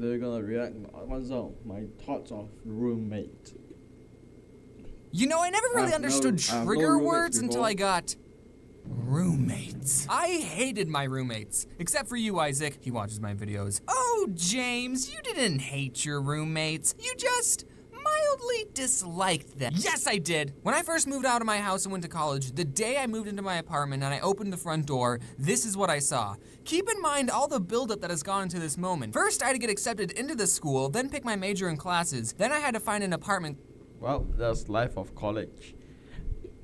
They're gonna react what's up my thoughts of roommate. You know, I never really understood trigger words until I got roommates. I hated my roommates, except for you, Isaac. He watches my videos. Oh, James, you didn't hate your roommates. You just mildly disliked them. Yes, I did. When I first moved out of my house and went to college, the day I moved into my apartment and I opened the front door, this is what I saw. Keep in mind all the buildup that has gone into this moment. First, I had to get accepted into the school, then pick my major and classes. Then I had to find an apartment. Well, that's life of college.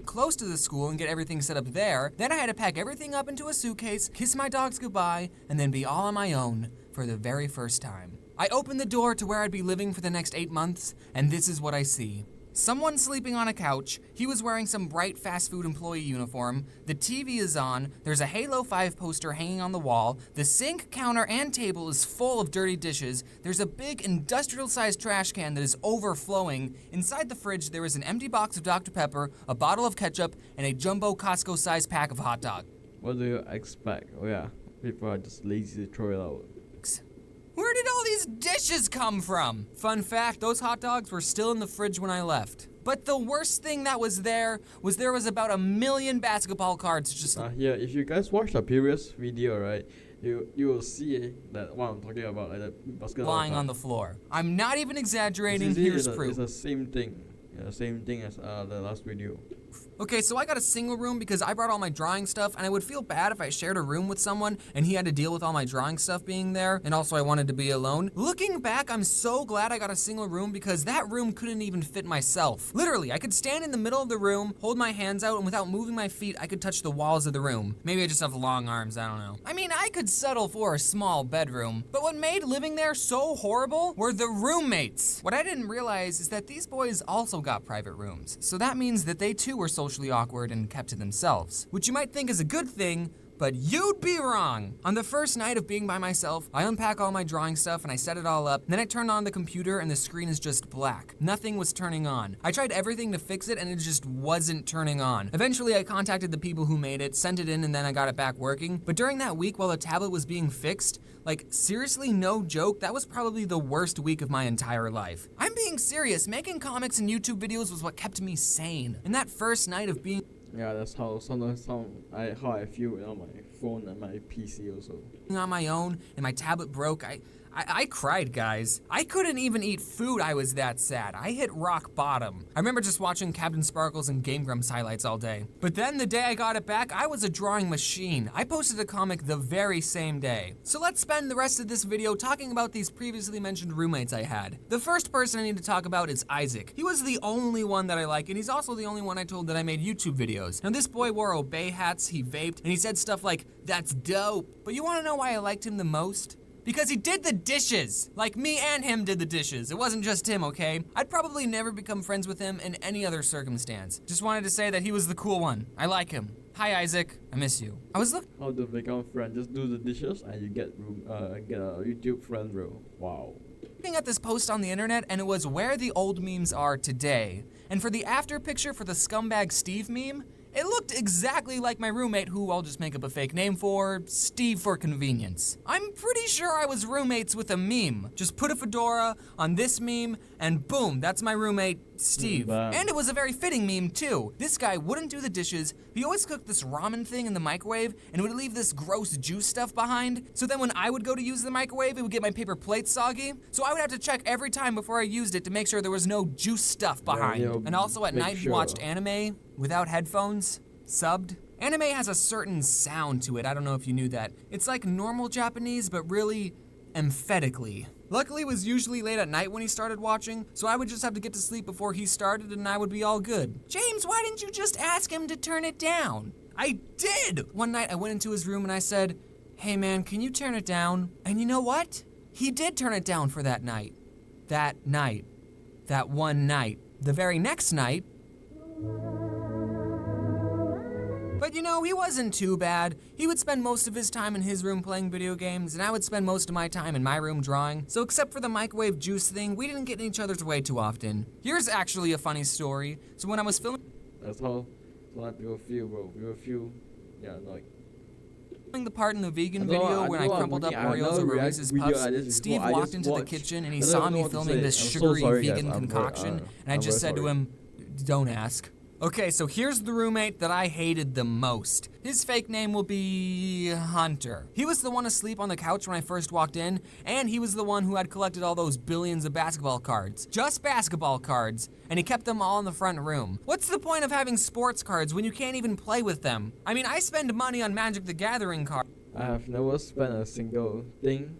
Close to the school and get everything set up there. Then I had to pack everything up into a suitcase, kiss my dogs goodbye, and then be all on my own for the very first time. I opened the door to where I'd be living for the next 8 months, and this is what I see. Someone sleeping on a couch. He was wearing some bright fast food employee uniform. The TV is on. There's a Halo 5 poster hanging on the wall. The sink, counter, and table is full of dirty dishes. There's a big industrial-sized trash can that is overflowing. Inside the fridge, there is an empty box of Dr. Pepper, a bottle of ketchup, and a jumbo Costco-sized pack of hot dog. What do you expect? Oh yeah, people are just lazy to throw it out. Where did all these dishes come from? Fun fact, those hot dogs were still in the fridge when I left. But the worst thing that was there was about 1 million basketball cards just... Yeah, if you guys watch the previous video, right, you will see that what I'm talking about, like the basketball lying on the floor. I'm not even exaggerating, here's proof. It's the same thing. Yeah, same thing as the last video. Okay, so I got a single room because I brought all my drawing stuff, and I would feel bad if I shared a room with someone and he had to deal with all my drawing stuff being there, and also I wanted to be alone. Looking back, I'm so glad I got a single room because that room couldn't even fit myself. Literally, I could stand in the middle of the room, hold my hands out, and without moving my feet, I could touch the walls of the room. Maybe I just have long arms, I don't know. I mean, I could settle for a small bedroom, but what made living there so horrible were the roommates. What I didn't realize is that these boys also got private rooms, so that means that they too were socially awkward and kept to themselves, which you might think is a good thing, but you'd be wrong. On the first night of being by myself, I unpack all my drawing stuff and I set it all up. Then I turned on the computer and the screen is just black. Nothing was turning on. I tried everything to fix it and it just wasn't turning on. Eventually I contacted the people who made it, sent it in, and then I got it back working. But during that week while the tablet was being fixed, like seriously, no joke, that was probably the worst week of my entire life. I'm being serious, making comics and YouTube videos was what kept me sane. And that first night of being... Yeah, that's how sometimes how I feel on my phone and my PC also. On my own and my tablet broke, I cried, guys. I couldn't even eat food, I was that sad. I hit rock bottom. I remember just watching Captain Sparkles and Game Grumps highlights all day. But then the day I got it back, I was a drawing machine. I posted a comic the very same day. So let's spend the rest of this video talking about these previously mentioned roommates I had. The first person I need to talk about is Isaac. He was the only one that I like, and he's also the only one I told that I made YouTube videos. Now this boy wore Obey hats, he vaped, and he said stuff like, "That's dope." But you wanna know why I liked him the most? Because he did the dishes. Like, me and him did the dishes. It wasn't just him, okay? I'd probably never become friends with him in any other circumstance. Just wanted to say that he was the cool one. I like him. Hi, Isaac. I miss you. I was looking... How to become friends? Just do the dishes and you get a YouTube friend, bro. Wow. Looking at this post on the internet, and it was where the old memes are today. And for the after picture for the scumbag Steve meme, it looked exactly like my roommate, who I'll just make up a fake name for, Steve for convenience. I'm pretty sure I was roommates with a meme. Just put a fedora on this meme, and boom, that's my roommate, Steve. And it was a very fitting meme too. This guy wouldn't do the dishes. He always cooked this ramen thing in the microwave, and would leave this gross juice stuff behind. So then when I would go to use the microwave, it would get my paper plate soggy. So I would have to check every time before I used it to make sure there was no juice stuff behind. And also at night, he watched anime without headphones, subbed. Anime has a certain sound to it, I don't know if you knew that. It's like normal Japanese, but really emphatically. Luckily, it was usually late at night when he started watching, so I would just have to get to sleep before he started and I would be all good. James, why didn't you just ask him to turn it down? I did! One night I went into his room and I said, "Hey man, can you turn it down?" And you know what? He did turn it down for that night. That night. That one night. The very next night, but you know, he wasn't too bad. He would spend most of his time in his room playing video games, and I would spend most of my time in my room drawing. So except for the microwave juice thing, we didn't get in each other's way too often. Here's actually a funny story. So when I was filming... That's how people feel, bro. People feel, yeah, like... The part in the vegan I don't know- video when I know I'm crumpled up working- I have Oreos never over react Reese's video Puffs, like this Steve before. I walked just into the watch. kitchen and I he don't saw know me what to filming say. this I'm so sugary sorry, guys. vegan I'm very- concoction, and I I'm just very said to sorry. him, don't ask. Okay, so here's the roommate that I hated the most. His fake name will be Hunter. He was the one asleep on the couch when I first walked in, and he was the one who had collected all those billions of basketball cards. Just basketball cards, and he kept them all in the front room. What's the point of having sports cards when you can't even play with them? I mean, I spend money on Magic the Gathering cards. I have never spent a single thing,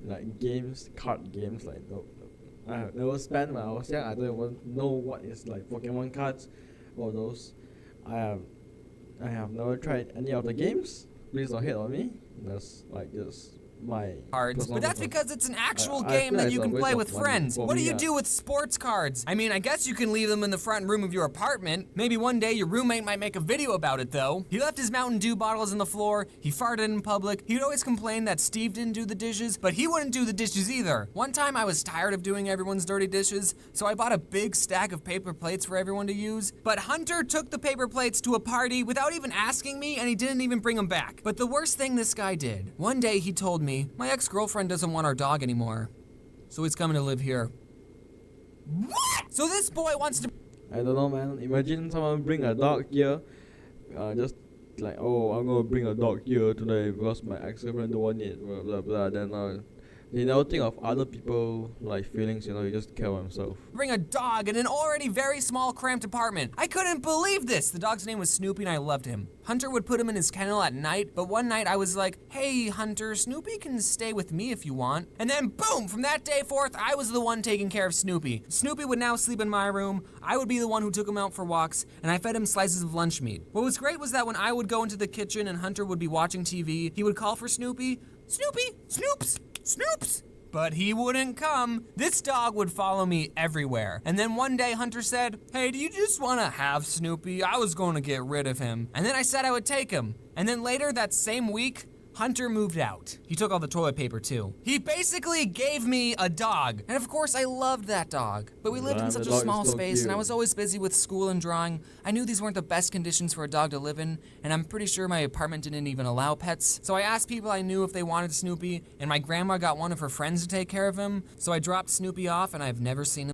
like games, card games, like no. I have never spent when I was young. I don't even know what is like Pokemon cards or those. I have never tried any of the games. Please don't hate on me. That's like just my Cards, personal but that's preference. because it's an actual I game feel that it's you a can waste play of with money friends. for What do me, you do with sports cards? I mean, I guess you can leave them in the front room of your apartment. Maybe one day your roommate might make a video about it though. He left his Mountain Dew bottles on the floor, he farted in public, he'd always complain that Steve didn't do the dishes, but he wouldn't do the dishes either. One time I was tired of doing everyone's dirty dishes, so I bought a big stack of paper plates for everyone to use, but Hunter took the paper plates to a party without even asking me, and he didn't even bring them back. But the worst thing this guy did, one day he told me, my ex-girlfriend doesn't want our dog anymore, so he's coming to live here. What? So this boy wants to... I don't know, man. Imagine someone bring a dog here, just like, oh, I'm gonna bring a dog here today because my ex-girlfriend don't want it, blah blah blah. Then they never think of other people like feelings. You know, he just care about himself. Bring a dog in an already very small, cramped apartment. I couldn't believe this. The dog's name was Snoopy and I loved him. Hunter would put him in his kennel at night, but one night I was like, hey Hunter, Snoopy can stay with me if you want. And then boom, from that day forth, I was the one taking care of Snoopy. Snoopy would now sleep in my room, I would be the one who took him out for walks, and I fed him slices of lunch meat. What was great was that when I would go into the kitchen and Hunter would be watching TV, he would call for Snoopy, Snoopy, Snoops, Snoops. But he wouldn't come. This dog would follow me everywhere. And then one day Hunter said, hey, do you just want to have Snoopy? I was going to get rid of him. And then I said I would take him. And then later that same week, Hunter moved out. He took all the toilet paper too. He basically gave me a dog. And of course I loved that dog. But we lived in Yeah, such the a dog small is so space and I cute. was always busy with school and drawing. I knew these weren't the best conditions for a dog to live in, and I'm pretty sure my apartment didn't even allow pets. So I asked people I knew if they wanted Snoopy, and my grandma got one of her friends to take care of him. So I dropped Snoopy off and I've never seen him.